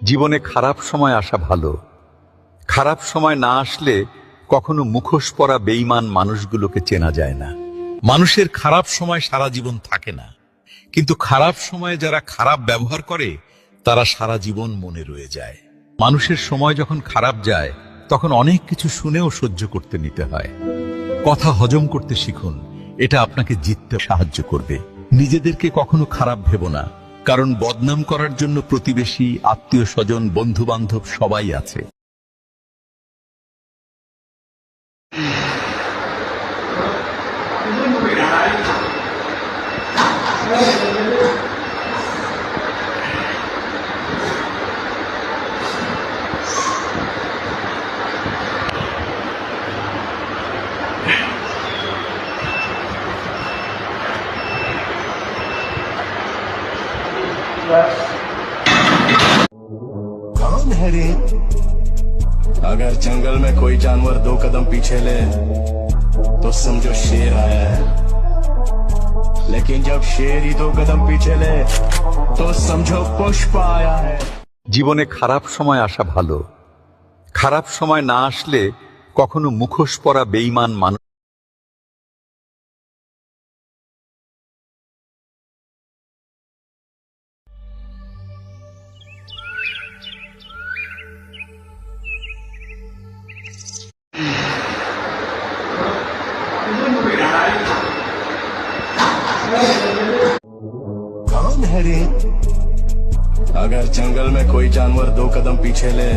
জীবনে খারাপ সময় আসা ভালো। খারাপ সময় না আসলে কখনো মুখোশ পরা বেঈমান মানুষগুলোকে চেনা যায় না। মানুষের খারাপ সময় সারা জীবন থাকে না, কিন্তু খারাপ সময়ে যারা খারাপ ব্যবহার করে তারা সারা জীবন মনে রয়ে যায়। মানুষের সময় যখন খারাপ যায় তখন অনেক কিছু শুনেও সহ্য করতে নিতে হয়। কথা হজম করতে শিখুন, এটা আপনাকে জিততে সাহায্য করবে। নিজেদেরকে কখনো খারাপ ভেবো না, কারণ বদনাম করার জন্য প্রতিবেশী, আত্মীয় স্বজন, বন্ধু বান্ধব সবাই আছে। कौन है रे? अगर जंगल में कोई जानवर 2 कदम पीछे ले तो समझो शेर आया है, लेकिन जब शेर ही 2 कदम पीछे ले तो समझो पुष्प आया है। জীবনে খারাপ সময় আসা ভালো। খারাপ সময় না আসলে কখনো মুখোশ পরা বেঈমান মানুষ कौन है रे? अगर जंगल में कोई जानवर 2 कदम पीछे ले